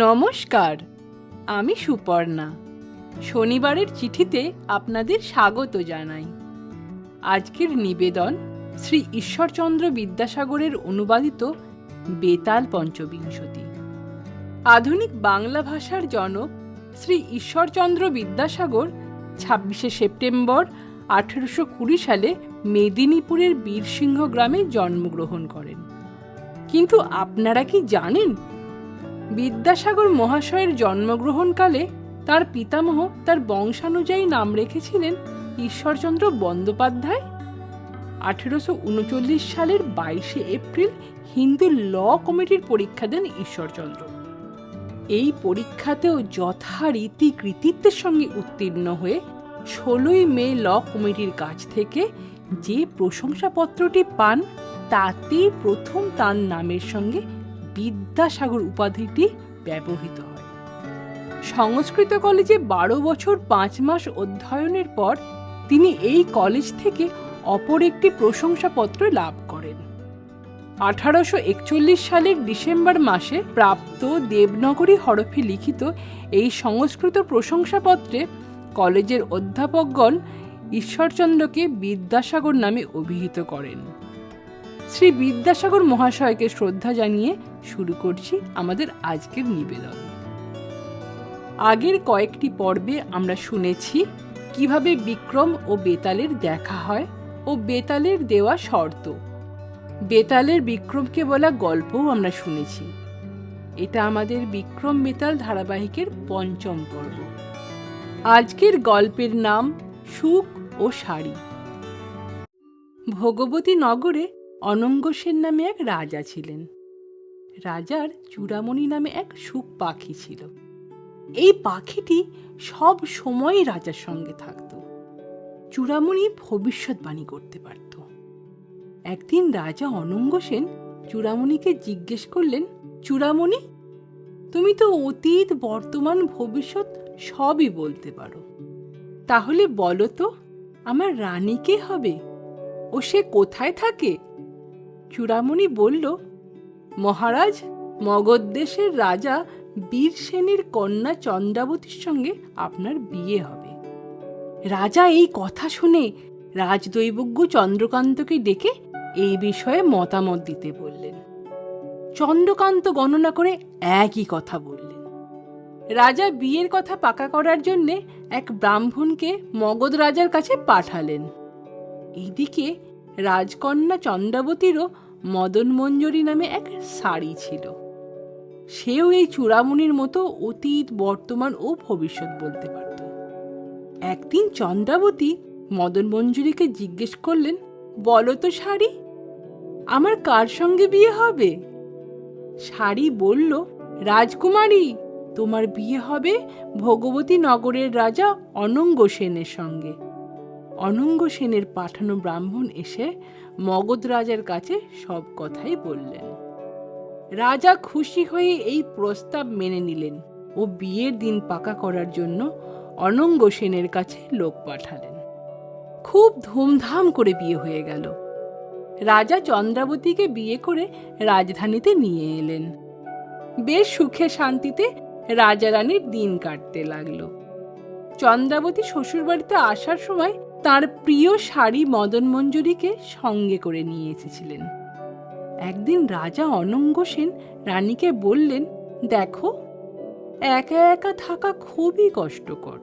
নমস্কার, আমি সুপর্ণা। শনিবারের চিঠিতে আপনাদের স্বাগত জানাই। আজকের নিবেদন শ্রী ঈশ্বরচন্দ্র বিদ্যাসাগরের অনুবাদিত বেতাল পঞ্চবিংশতি। আধুনিক বাংলা ভাষার জনক শ্রী ঈশ্বরচন্দ্র বিদ্যাসাগর ২৬শে সেপ্টেম্বর ১৮২০ সালে মেদিনীপুরের বীরসিংহ গ্রামে জন্মগ্রহণ করেন। কিন্তু আপনারা কি জানেন, বিদ্যাসাগর মহাশয়ের জন্মগ্রহণকালে তার পিতামহ তার বংশানুযায়ী নাম রেখেছিলেন ঈশ্বরচন্দ্র বন্দ্যোপাধ্যায়। ১৮৩৯ সালের ২২শে এপ্রিল হিন্দু ল কমিটির পরীক্ষা দেন ঈশ্বরচন্দ্র। এই পরীক্ষাতেও যথারীতি কৃতিত্বের সঙ্গে উত্তীর্ণ হয়ে ১৬ই মে ল কমিটির কাছ থেকে যে প্রশংসাপত্রটি পান, তাতেই প্রথম তার নামের সঙ্গে বিদ্যাসাগর উপাধিটি ব্যবহৃত হয়। সংস্কৃত কলেজে ১২ বছর ৫ মাস অধ্যয়নের পর তিনি এই কলেজ থেকে অপর একটি প্রশংসাপত্র লাভ করেন। ১৮৪১ সালের ডিসেম্বর মাসে প্রাপ্ত দেবনাগরী হরফে লিখিত এই সংস্কৃত প্রশংসাপত্রে কলেজের অধ্যাপকগণ ঈশ্বরচন্দ্রকে বিদ্যাসাগর নামে অভিহিত করেন। শ্রী বিদ্যাসাগর মহাশয়কে শ্রদ্ধা জানিয়ে শুরু করছি আমাদের আজকের নিবেদন। আগের কয়েকটি পর্বে আমরা শুনেছি কিভাবে বিক্রম ও বেতালের দেখা হয় ও বেতালের দেওয়া শর্ত। বেতালের বিক্রমকে বলা গল্পও আমরা শুনেছি। এটা আমাদের বিক্রম বেতাল ধারাবাহিকের ৫ম পর্ব। আজকের গল্পের নাম সুখ ও শাড়ি। ভগবতী নগরে অনঙ্গ সেন নামে এক রাজা ছিলেন। রাজার চূড়ামণি নামে এক সুখ পাখি ছিল। এই পাখিটি সব সময় রাজার সঙ্গে থাকত। চূড়ামণি ভবিষ্যৎবাণী করতে পারত। একদিন রাজা অনঙ্গ সেন চূড়ামণিকে জিজ্ঞেস করলেন, চূড়ামণি, তুমি তো অতীত, বর্তমান, ভবিষ্যৎ সবই বলতে পারো। তাহলে বলো তো, আমার রানী কে হবে ও সে কোথায় থাকে? চূড়ামণি বলল, মহারাজ, মগধ দেশের রাজা বীরসেনের কন্যা চন্দ্রাবতীর সঙ্গে আপনার বিয়ে হবে। রাজা এই কথা শুনে রাজদৈবজ্ঞ চন্দ্রকান্তকে ডেকে এই বিষয়ে মতামত দিতে বললেন। চন্দ্রকান্ত গণনা করে একই কথা বললেন। রাজা বিয়ের কথা পাকা করার জন্যে এক ব্রাহ্মণকে মগধ রাজার কাছে পাঠালেন। এইদিকে রাজকন্যা চন্দ্রাবতীরও মদন মঞ্জরী নামে এক শাড়ি ছিল। সেও এই চূড়ামণির মতো অতীত, বর্তমান ও ভবিষ্যৎ বলতে পারত। একদিন চন্দ্রাবতী মদন মঞ্জুরিকে জিজ্ঞেস করলেন, বলো তো শাড়ি, আমার কার সঙ্গে বিয়ে হবে? শাড়ি বলল, রাজকুমারী, তোমার বিয়ে হবে ভগবতী নগরের রাজা অনঙ্গ সেনের সঙ্গে। অনঙ্গ সেনের পাঠানো ব্রাহ্মণ এসে মগধ রাজার কাছে সব কথাই বললেন। রাজা খুশি হয়ে এই প্রস্তাব মেনে নিলেন ও বিয়ের দিন পাকা করার জন্য অনঙ্গ সেনের কাছে লোক পাঠালেন। খুব ধুমধাম করে বিয়ে হয়ে গেল। রাজা চন্দ্রাবতীকে বিয়ে করে রাজধানীতে নিয়ে এলেন। বেশ সুখে শান্তিতে রাজা রানীর দিন কাটতে লাগলো। চন্দ্রাবতী শ্বশুরবাড়িতে আসার সময় তার প্রিয় শাড়ি মদন মঞ্জুরিকে সঙ্গে করে নিয়ে এসেছিলেন। একদিন রাজা অনঙ্গ সেন রানীকে বললেন, দেখো, একা একা থাকা খুবই কষ্টকর।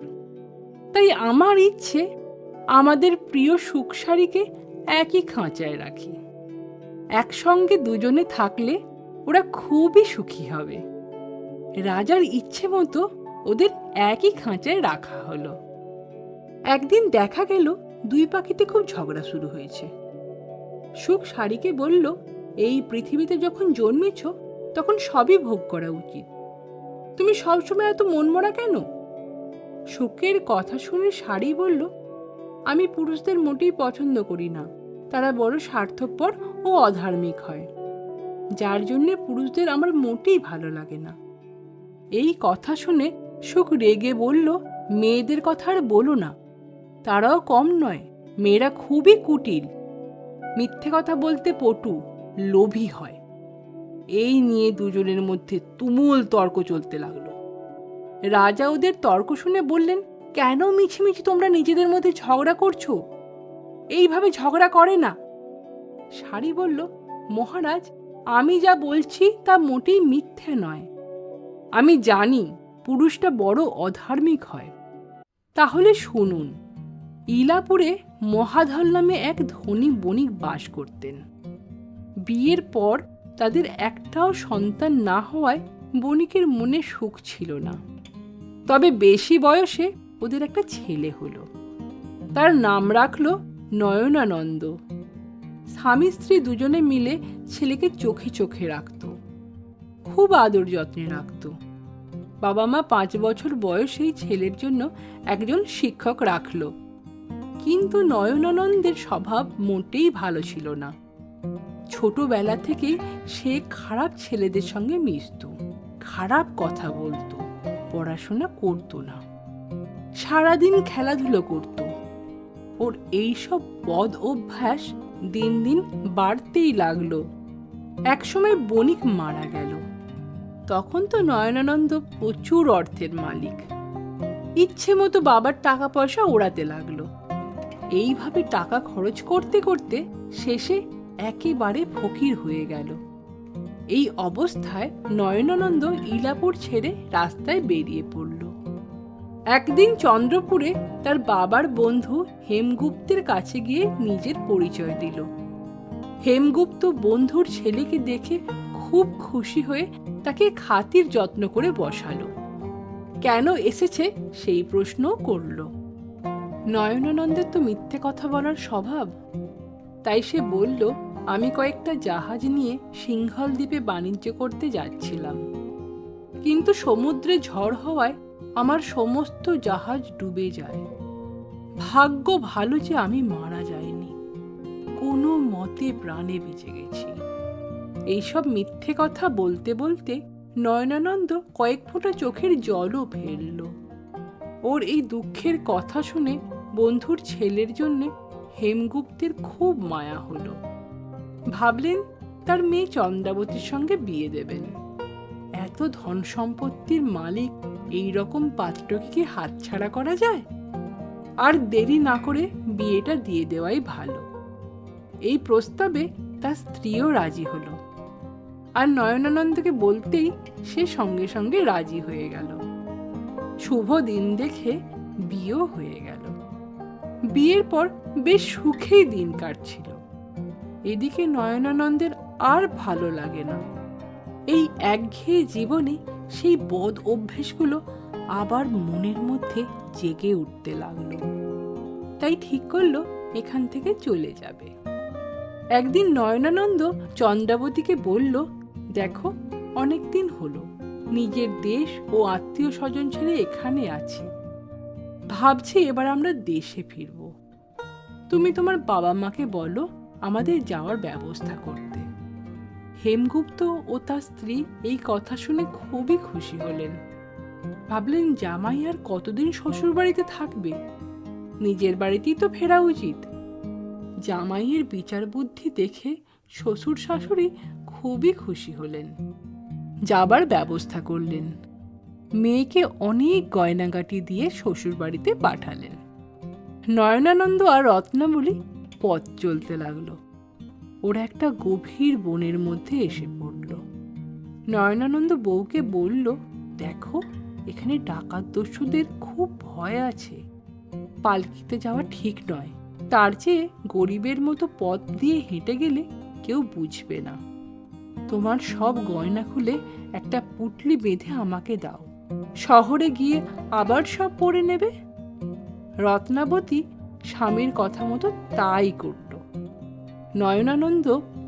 তাই আমার ইচ্ছে আমাদের প্রিয় সুখ শাড়িকে একই খাঁচায় রাখি। একসঙ্গে দুজনে থাকলে ওরা খুবই সুখী হবে। রাজার ইচ্ছে মতো ওদের একই খাঁচায় রাখা হলো। একদিন দেখা গেল দুই পাখিতে খুব ঝগড়া শুরু হয়েছে। সুখ শাড়িকে বলল, এই পৃথিবীতে যখন জন্মেছ তখন সবই ভোগ করা উচিত। তুমি সবসময় এত মনমরা কেন? সুখের কথা শুনে শাড়ি বলল, আমি পুরুষদের মোটেই পছন্দ করি না। তারা বড় স্বার্থপর ও অধার্মিক হয়, যার জন্যে পুরুষদের আমার মোটেই ভালো লাগে না। এই কথা শুনে সুখ রেগে বলল, মেয়েদের কথা আর বলো না, তারাও কম নয়। মেয়েরা খুবই কুটিল, মিথ্যে কথা বলতে পটু, লোভী হয়। এই নিয়ে দুজনের মধ্যে তুমুল তর্ক চলতে লাগলো। রাজা ওদের তর্ক শুনে বললেন, কেন মিছিমিছি তোমরা নিজেদের মধ্যে ঝগড়া করছো? এইভাবে ঝগড়া করে না। ষাঁড়ি বলল, মহারাজ, আমি যা বলছি তা মোটেই মিথ্যে নয়। আমি জানি পুরুষটা বড় অধার্মিক হয়। তাহলে শুনুন, ইলাপুরে মহাধল নামে এক ধনী বণিক বাস করতেন। বিয়ের পর তাদের একটাও সন্তান না হওয়ায় বণিকের মনে সুখ ছিল না। তবে বেশি বয়সে ওদের একটা ছেলে হলো। তার নাম রাখলো নয়নানন্দ। স্বামী স্ত্রী দুজনে মিলে ছেলেকে চোখে চোখে রাখত, খুব আদর যত্নে রাখত। বাবা মা 5 বছর বয়সেই ছেলের জন্য একজন শিক্ষক রাখল। কিন্তু নয়নানন্দের স্বভাব মোটেই ভালো ছিল না। ছোটবেলা থেকে সে খারাপ ছেলেদের সঙ্গে মিশত, খারাপ কথা বলতো, পড়াশোনা করতো না, সারাদিন খেলাধুলো করত। ওর এইসব বদ অভ্যাস দিন দিন বাড়তেই লাগলো। একসময় বণিক মারা গেল। তখন তো নয়নানন্দ প্রচুর অর্থের মালিক। ইচ্ছে মতো বাবার টাকা পয়সা ওড়াতে লাগলো। এইভাবে টাকা খরচ করতে করতে শেষে একেবারে ফকির হয়ে গেল। এই অবস্থায় নয়নানন্দ ইলাপুর ছেড়ে রাস্তায় বেরিয়ে পড়ল। একদিন চন্দ্রপুরে তার বাবার বন্ধু হেমগুপ্তের কাছে গিয়ে নিজের পরিচয় দিল। হেমগুপ্ত বন্ধুর ছেলেকে দেখে খুব খুশি হয়ে তাকে খাতির যত্ন করে বসালো। কেন এসেছে সেই প্রশ্নও করল। নয়নানন্দের তো মিথ্যে কথা বলার স্বভাব, তাই সে বলল, আমি কয়েকটা জাহাজ নিয়ে সিংহল দ্বীপে বাণিজ্য করতে যাচ্ছিলাম, কিন্তু সমুদ্রে ঝড় হওয়ায় আমার সমস্ত জাহাজ ডুবে যায়। ভাগ্য ভালো যে আমি মারা যাইনি, কোনো মতে প্রাণে বেঁচে গেছি। এইসব মিথ্যে কথা বলতে বলতে নয়নানন্দ কয়েক ফোঁটা চোখের জলও ফেলল। ওর এই দুঃখের কথা শুনে বন্ধুর ছেলের জন্য হেমগুপ্তের খুব মায়া হলো। ভাবলেন তার মেয়ে চন্দ্রাবতীর সঙ্গে বিয়ে দেবেন। এত ধন সম্পত্তির মালিক এই রকম পাত্রকে কি হাতছাড়া করা যায়? আর দেরি না করে বিয়েটা দিয়ে দেওয়াই ভালো। এই প্রস্তাবে তার স্ত্রীও রাজি হলো। আর নয়নানন্দকে বলতেই সে সঙ্গে সঙ্গে রাজি হয়ে গেল। শুভ দিন দেখে বিয়েও হয়ে গেল। বিয়ের পর বেশ সুখেই দিন কাটছিল। এদিকে নয়নানন্দের আর ভালো লাগে না। এই একঘেয়ে জীবনে সেই বদ অভ্যেসগুলো আবার মনের মধ্যে জেগে উঠতে লাগলো। তাই ঠিক করলো এখান থেকে চলে যাবে। একদিন নয়নানন্দ চন্দ্রাবতীকে বলল, দেখো, অনেকদিন হলো নিজের দেশ ও আত্মীয় স্বজন ছেড়ে এখানে আছি। ভাবছি এবার আমরা দেশে ফিরব। তুমি তোমার বাবা মাকে বলো আমাদের যাওয়ার ব্যবস্থা করতে। হেমগুপ্ত ও তার স্ত্রী এই কথা শুনে খুবই খুশি হলেন। ভাবলেন, জামাই আর কতদিন শ্বশুর বাড়িতে থাকবে, নিজের বাড়িতেই তো ফেরা উচিত। জামাইয়ের বিচার বুদ্ধি দেখে শ্বশুর শাশুড়ি খুবই খুশি হলেন। যাবার ব্যবস্থা করলেন। মেয়েকে অনেক গয়নাগাটি দিয়ে শ্বশুর বাড়িতে পাঠালেন। নয়নানন্দ আর রত্নাবলী পথ চলতে লাগলো। ওরা একটা গভীর বনের মধ্যে এসে পড়ল। নয়নানন্দ বউকে বলল, দেখো, এখানে ডাকাত দস্যুদের খুব ভয় আছে। পালকিতে যাওয়া ঠিক নয়। তার চেয়ে গরিবের মতো পথ দিয়ে হেঁটে গেলে কেউ বুঝবে না। তোমার সব গয়না খুলে একটা পুটলি বেঁধে আমাকে দাও। শহরে গিয়ে আবার সব পরে নেবে। রত্নাবতী স্বামীর কথা মতো তাই করল। নয়নানন্দ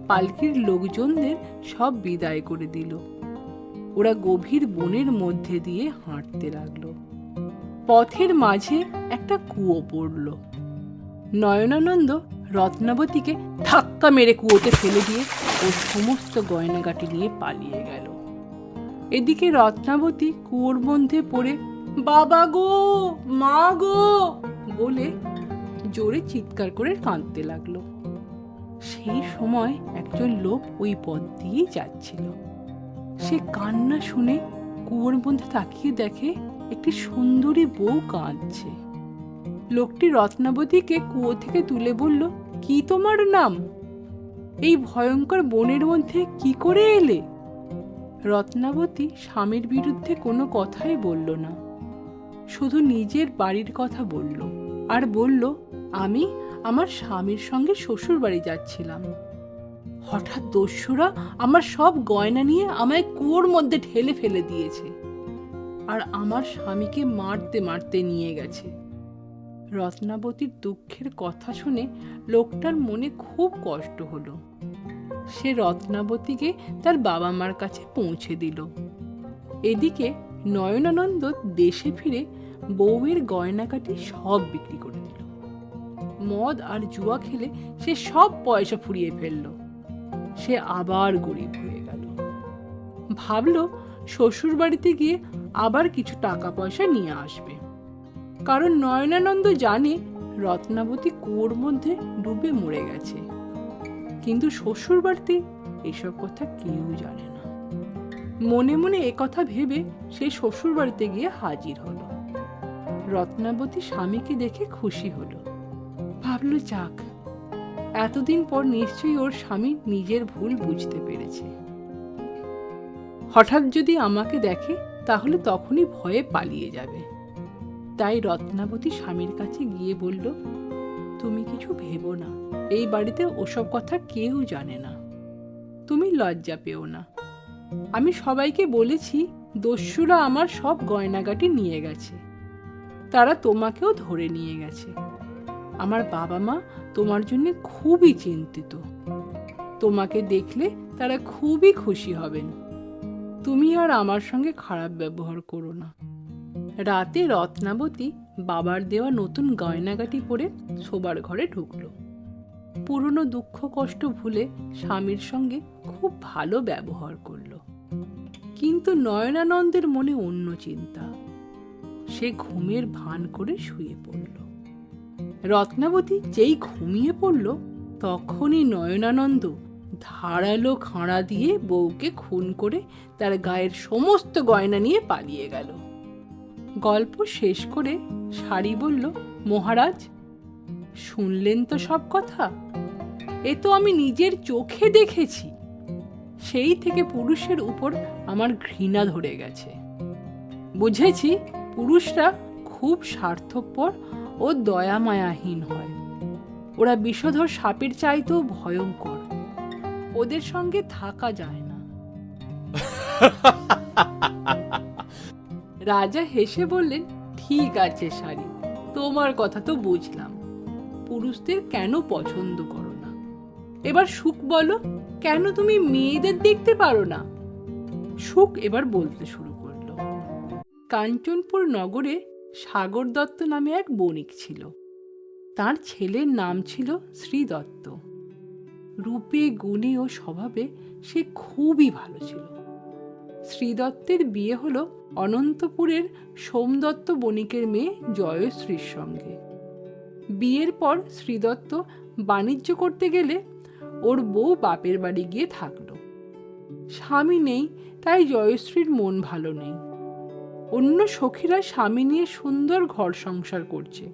পালকির লোকজনদের সব বিদায় করে দিল। ওরা গভীর বনের মধ্যে দিয়ে হাঁটতে লাগলো। পথের মাঝে একটা কুয়ো পড়ল। নয়নানন্দ রত্নাবতীকে ধাক্কা মেরে কুয়োতে ফেলে দিয়ে ওর সমস্ত গয়নাগাটি নিয়ে পালিয়ে গেল। এদিকে রত্নাবতী কুয়োর মধ্যে পড়ে বাবা গো, মা গো বলে জোরে চিৎকার করে কাঁদতে লাগলো। সেই সময় একজন লোক ওই পথ দিয়েই যাচ্ছিল। সে কান্না শুনে কুয়োর মধ্যে তাকিয়ে দেখে একটি সুন্দরী বউ কাঁদছে। লোকটি রত্নাবতীকে কুয়ো থেকে তুলে বলল, কি তোমার নাম? এই ভয়ঙ্কর বনের মধ্যে কি করে এলে? রত্নাবতী স্বামীর বিরুদ্ধে কোনো কথাই বলল না, শুধু নিজের বাড়ির কথা বলল আর বলল, আমি আমার স্বামীর সঙ্গে শ্বশুর বাড়ি যাচ্ছিলাম। হঠাৎ দস্যুরা আমার সব গয়না নিয়ে আমায় কুয়োর মধ্যে ঠেলে ফেলে দিয়েছে আর আমার স্বামীকে মারতে মারতে নিয়ে গেছে। রত্নাবতীর দুঃখের কথা শুনে লোকটার মনে খুব কষ্ট হলো। সে রত্নাবতীকে তার বাবা মার কাছে পৌঁছে দিল। এদিকে নয়নানন্দ দেশে ফিরে বউয়ের গয়নাকাটি সব বিক্রি করে দিল। মদ আর জুয়া খেলে সে সব পয়সা ফুরিয়ে ফেলল। সে আবার গরিব হয়ে গেল। ভাবল শ্বশুর বাড়িতে গিয়ে আবার কিছু টাকা পয়সা নিয়ে আসবে, কারণ নয়নানন্দ জানে রত্নাবতী কুয়োর মধ্যে ডুবে মরে গেছে। কিন্তু শ্বশুর বাড়িতে এসব কথা কেউ জানে না। মনে মনে একথা ভেবে সে শ্বশুর বাড়িতে গিয়ে হাজির হলো। রত্নাবতী স্বামীকে দেখে খুশি হলো। ভাবল, যাক, এতদিন পর নিশ্চয়ই ওর স্বামী নিজের ভুল বুঝতে পেরেছে। হঠাৎ যদি আমাকে দেখে তাহলে তখনই ভয়ে পালিয়ে যাবে। তাই রত্নাবতী স্বামীর কাছে গিয়ে বলল, তুমি কিছু ভেবো না, এই বাড়িতে ওসব কথা কেউ জানে না, তুমি লজ্জা পেও না। আমি সবাইকে বলেছি দস্যুরা আমার সব গয়নাগাটি নিয়ে গেছে, তারা তোমাকেও ধরে নিয়ে গেছে। আমার বাবা মা তোমার জন্য খুবই চিন্তিত, তোমাকে দেখলে তারা খুবই খুশি হবেন। তুমি আর আমার সঙ্গে খারাপ ব্যবহার করো না। রাতে রত্নাবতী বাবার দেওয়া নতুন গয়নাগাটি পরে শোবার ঘরে ঢুকলো। পুরনো দুঃখ কষ্ট ভুলে স্বামীর সঙ্গে খুব ভালো ব্যবহার করলো। কিন্তু নয়নানন্দের মনে অন্য চিন্তা। সে ঘুমের ভান করে শুয়ে পড়ল। রত্নাবতী যেই ঘুমিয়ে পড়ল, তখনই নয়নানন্দ ধারালো খাঁড়া দিয়ে বউকে খুন করে তার গায়ের সমস্ত গয়না নিয়ে পালিয়ে গেল। গল্প শেষ করে শাড়ি বলল, মহারাজ, শুনলেন তো সব কথা? এ তো আমি নিজের চোখে দেখেছি। সেই থেকে পুরুষের উপর আমার ঘৃণা ধরে গেছে। বুঝেছি পুরুষরা খুব স্বার্থপর ও দয়ামায়াহীন হয়। ওরা বিষধর সাপের চাইতেও ভয়ঙ্কর। ওদের সঙ্গে থাকা যায় না। রাজা হেসে বললেন, ঠিক আছে শাড়ি, তোমার কথা তো বুঝলাম। পুরুষদের কেন পছন্দ করো না? এবার সুখ বলো, কেন তুমি মেয়েদের দেখতে পারো না? সুখ এবার বলতে শুরু করলো। কাঞ্চনপুর নগরে সাগর দত্ত নামে এক বণিক ছিল। তার ছেলের নাম ছিল শ্রীদত্ত। রূপে গুণে ও স্বভাবে সে খুবই ভালো ছিল। শ্রীদত্তের বিয়ে হলো অনন্তপুরের সোমদত্ত বণিকের মেয়ে জয়শ্রীর সঙ্গে। বিয়ের পর শ্রীদত্ত বাণিজ্য করতে গেলে ওর বউ বাপের বাড়ি গিয়ে থাকলো। স্বামী নেই, তাই জয়শ্রীর মন ভালো নেই। অন্য সখীরা স্বামী নিয়ে সুন্দর ঘর সংসার করছে,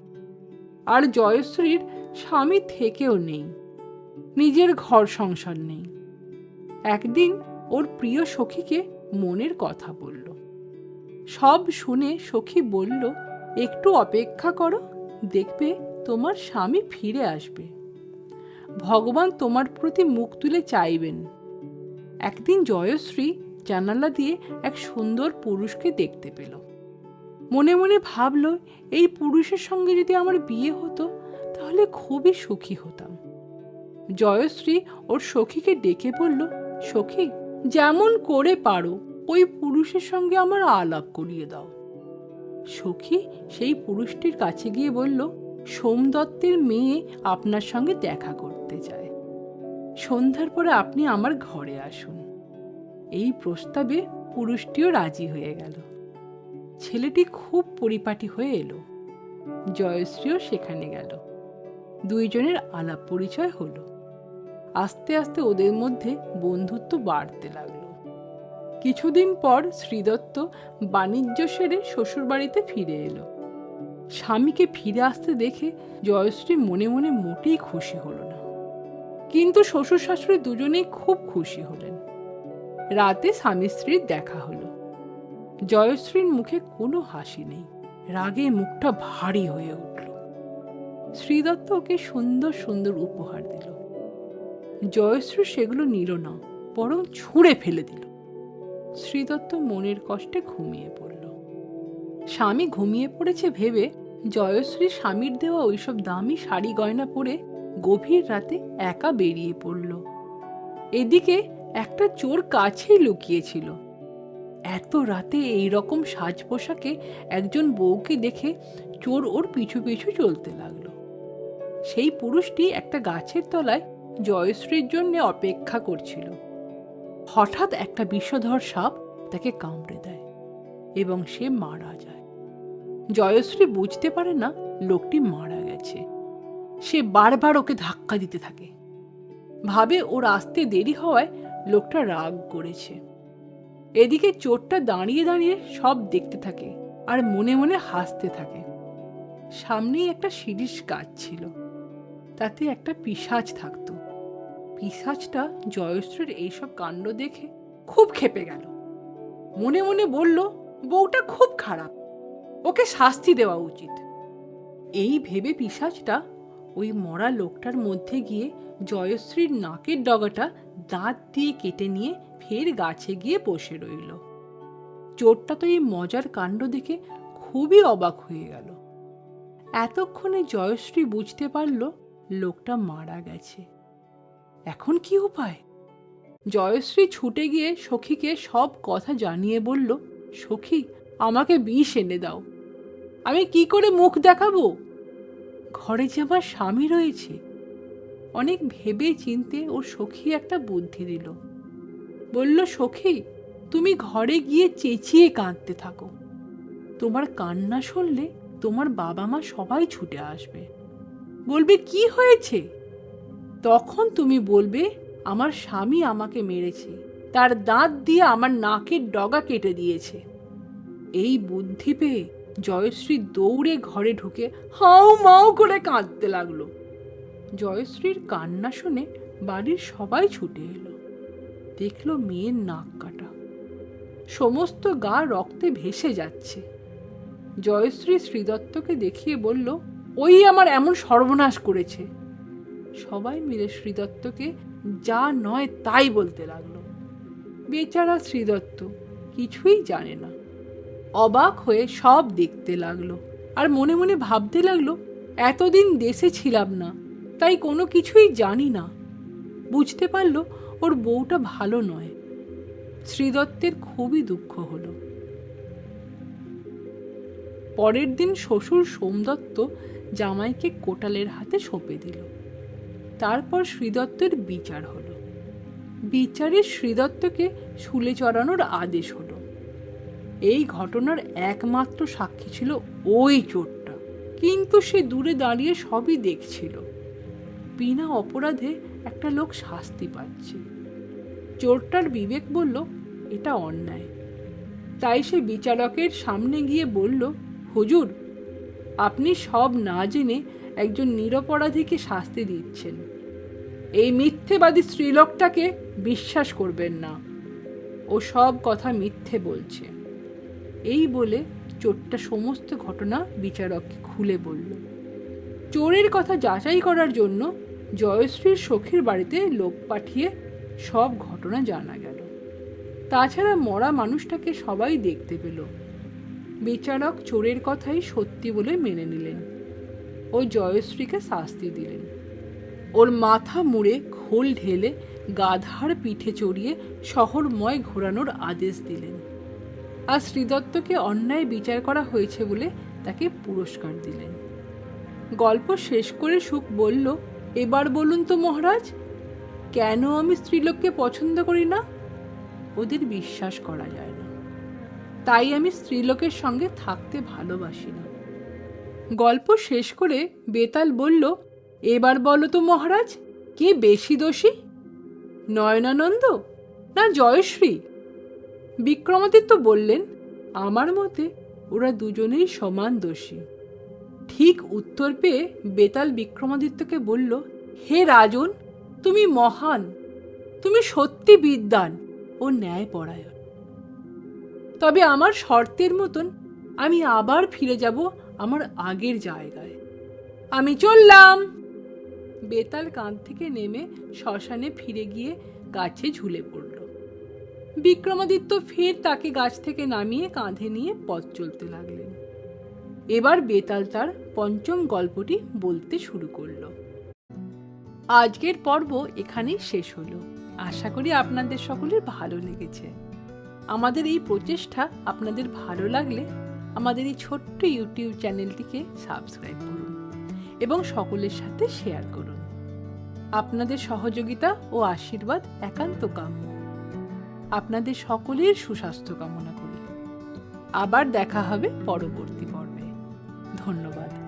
আর জয়শ্রীর স্বামী থেকেও নেই, নিজের ঘর সংসার নেই। একদিন ওর প্রিয় সখীকে মনের কথা বলল। সব শুনে সখী বলল, একটু অপেক্ষা করো, দেখবে তোমার স্বামী ফিরে আসবে। ভগবান তোমার প্রতি মুখ তুলে চাইবেন। একদিন জয়শ্রী জানালা দিয়ে এক সুন্দর পুরুষকে দেখতে পেল। মনে মনে ভাবল, এই পুরুষের সঙ্গে যদি আমার বিয়ে হতো তাহলে খুবই সুখী হতাম। জয়শ্রী ওর সখীকে ডেকে বলল, সখী, যেমন করে পারো ওই পুরুষের সঙ্গে আমার আলাপ করিয়ে দাও। সখী সেই পুরুষটির কাছে গিয়ে বলল, সোমদত্তের মেয়ে আপনার সঙ্গে দেখা করতে চায়। সন্ধ্যার পরে আপনি আমার ঘরে আসুন। এই প্রস্তাবে পুরুষটিও রাজি হয়ে গেল। ছেলেটি খুব পরিপাটি হয়ে এলো। জয়শ্রীও সেখানে গেল। দুইজনের আলাপ পরিচয় হলো। আস্তে আস্তে ওদের মধ্যে বন্ধুত্ব বাড়তে লাগলো। কিছুদিন পর শ্রীদত্ত বাণিজ্য সেরে শ্বশুরবাড়িতে ফিরে এলো। স্বামীকে ফিরে আসতে দেখে জয়শ্রী মনে মনে মোটেই খুশি হলো না, কিন্তু শ্বশুর শাশুড়ি দুজনেই খুব খুশি হলেন। রাতে স্বামী স্ত্রীর দেখা হলো। জয়শ্রীর মুখে কোনো হাসি নেই, রাগে মুখটা ভারী হয়ে উঠল। শ্রীদত্ত ওকে সুন্দর সুন্দর উপহার দিল। জয়শ্রী সেগুলো নিল না, বরং ছুঁড়ে ফেলে দিল। শ্রীদত্ত মনের কষ্টে ঘুমিয়ে পড়ল। স্বামী ঘুমিয়ে পড়েছে ভেবে জয়শ্রী স্বামীর দেওয়া ওইসব দামি শাড়ি গয়না পরে গভীর রাতে একা বেরিয়ে পড়ল। এদিকে একটা চোর কাছেই লুকিয়েছিল। এত রাতে এই রকম সাজ পোশাকে একজন বউকে দেখে চোর ওর পিছু পিছু চলতে লাগলো। সেই পুরুষটি একটা গাছের তলায় জয়শ্রীর জন্য অপেক্ষা করছিল। হঠাৎ একটা বিষধর সাপ তাকে কামড়ে দেয় এবং সে মারা যায়। জয়শ্রী বুঝতে পারে না লোকটি মারা গেছে। সে বারবার ওকে ধাক্কা দিতে থাকে, ভাবে ওর আসতে দেরি হওয়ায় লোকটা রাগ করেছে। এদিকে চোরটা দাঁড়িয়ে দাঁড়িয়ে সব দেখতে থাকে আর মনে মনে হাসতে থাকে। সামনেই একটা শিরীষ গাছ ছিল, তাতে একটা পিশাচ থাকতো। পিশাচটা জয়শ্রীর এইসব কাণ্ড দেখে খুব ক্ষেপে গেল। মনে মনে বলল, বউটা খুব খারাপ, ওকে শাস্তি দেওয়া উচিত। এই ভেবে পিশাচটা ওই মরা লোকটার মধ্যে গিয়ে জয়শ্রীর নাকের ডগাটা দাঁত দিয়ে কেটে নিয়ে ফের গাছে গিয়ে বসে রইল। চোরটা তো এই মজার কাণ্ড দেখে খুবই অবাক হয়ে গেল। এতক্ষণে জয়শ্রী বুঝতে পারল লোকটা মারা গেছে। এখন কি উপায়? জয়শ্রী ছুটে গিয়ে সখীকে সব কথা জানিয়ে বলল, সখী, আমাকে বিষ এনে দাও, আমি কি করে মুখ দেখাবো? ঘরে যে আমার স্বামী রয়েছে। অনেক ভেবে চিনতে ওর সখী একটা বুদ্ধি দিল। বলল, সখী, তুমি ঘরে গিয়ে চেঁচিয়ে কাঁদতে থাকো। তোমার কান্না শুনলে তোমার বাবা মা সবাই ছুটে আসবে। বলবে কি হয়েছে? তখন তুমি বলবে, আমার স্বামী আমাকে মেরেছে, তার দাঁত দিয়ে আমার নাকের ডগা কেটে দিয়েছে। এই বুদ্ধি পেয়ে জয়শ্রী দৌড়ে ঘরে ঢুকে হাউ মাউ করে কাঁদতে লাগলো। জয়শ্রীর কান্না শুনে বাড়ির সবাই ছুটে এলো। দেখলো মেয়ের নাক কাটা, সমস্ত গা রক্তে ভেসে যাচ্ছে। জয়শ্রী শ্রীদত্তকে দেখিয়ে বলল, ওই আমার এমন সর্বনাশ করেছে। সবাই মিলে শ্রীদত্তকে যা নয় তাই বলতে লাগলো। বেচারা শ্রীদত্ত কিছুই জানে না, অবাক হয়ে সব দেখতে লাগলো আর মনে মনে ভাবতে লাগলো, এতদিন দেশে ছিলাম না, তাই কোনো কিছুই জানি না। বুঝতে পারলো ওর বউটা ভালো নয়। শ্রীদত্তের খুবই দুঃখ হলো। পরের দিন শ্বশুর সোমদত্ত জামাইকে কোটালের হাতে সঁপে দিল। তারপর শ্রীদত্তের বিচার হলো। বিচারে শ্রীদত্তকে শুলে চড়ানোর আদেশ হলো। এই ঘটনার একমাত্র সাক্ষী ছিল ওই চোরটা, কিন্তু সে দূরে দাঁড়িয়ে সবই দেখছিল। বিনা অপরাধে একটা লোক শাস্তি পাচ্ছে। চোরটার বিবেক বলল, এটা অন্যায়। তাই সে বিচারকের সামনে গিয়ে বলল, হুজুর, আপনি সব না জেনে একজন নিরপরাধীকে শাস্তি দিচ্ছেন। এই মিথ্যেবাদী স্ত্রীলোকটাকে বিশ্বাস করবেন না, ও সব কথা মিথ্যে বলছে। এই বলে চোরটা সমস্ত ঘটনা বিচারককে খুলে বলল। চোরের কথা যাচাই করার জন্য জয়শ্রীর সখীর বাড়িতে লোক পাঠিয়ে সব ঘটনা জানা গেল। তাছাড়া মরা মানুষটাকে সবাই দেখতে পেল। বিচারক চোরের কথাই সত্যি বলে মেনে নিলেন ও জয়শ্রীকে শাস্তি দিলেন। ওর মাথা মুড়ে খোল ঢেলে গাধার পিঠে চড়িয়ে শহরময় ঘোরানোর আদেশ দিলেন। আর শ্রীদত্তকে অন্যায় বিচার করা হয়েছে বলে তাকে পুরস্কার দিলেন। গল্প শেষ করে সুখ বলল, এবার বলুন তো মহারাজ, কেন আমি স্ত্রীলোককে পছন্দ করি না? ওদের বিশ্বাস করা যায় না, তাই আমি স্ত্রীলোকের সঙ্গে থাকতে ভালোবাসি না। গল্প শেষ করে বেতাল বলল, এবার বলো তো মহারাজ, কে বেশি দোষী, নয়নানন্দ না জয়শ্রী? বিক্রমাদিত্য বললেন, আমার মতে ওরা দুজনেই সমান দোষী। ঠিক উত্তর পেয়ে বেতাল বিক্রমাদিত্যকে বলল, হে রাজন, তুমি মহান, তুমি সত্যি বিদ্বান ও ন্যায়পরায়ণ। তবে আমার শর্তের মতন আমি আবার ফিরে যাব আমার আগের জায়গায়। আমি চললাম। বেতাল কাঁধ থেকে নেমে শ্মশানে ফিরে গিয়ে গাছে ঝুলে পড়ল। বিক্রমাদিত্য ফের তাকে গাছ থেকে নামিয়ে কাঁধে নিয়ে পথ চলতে লাগলেন। এবার বেতাল তার পঞ্চম গল্পটি বলতে শুরু করল। আজকের পর্ব এখানেই শেষ হলো। আশা করি আপনাদের সকলের ভালো লেগেছে। আমাদের এই প্রচেষ্টা আপনাদের ভালো লাগলে আমাদের এই ছোট্ট ইউটিউব চ্যানেলটিকে সাবস্ক্রাইব করুন এবং সকলের সাথে শেয়ার করুন। আপনাদের সহযোগিতা ও আশীর্বাদ একান্ত কাম্য। আপনাদের সকলের সুস্বাস্থ্য কামনা করি। আবার দেখা হবে পরবর্তী পর্বে। ধন্যবাদ।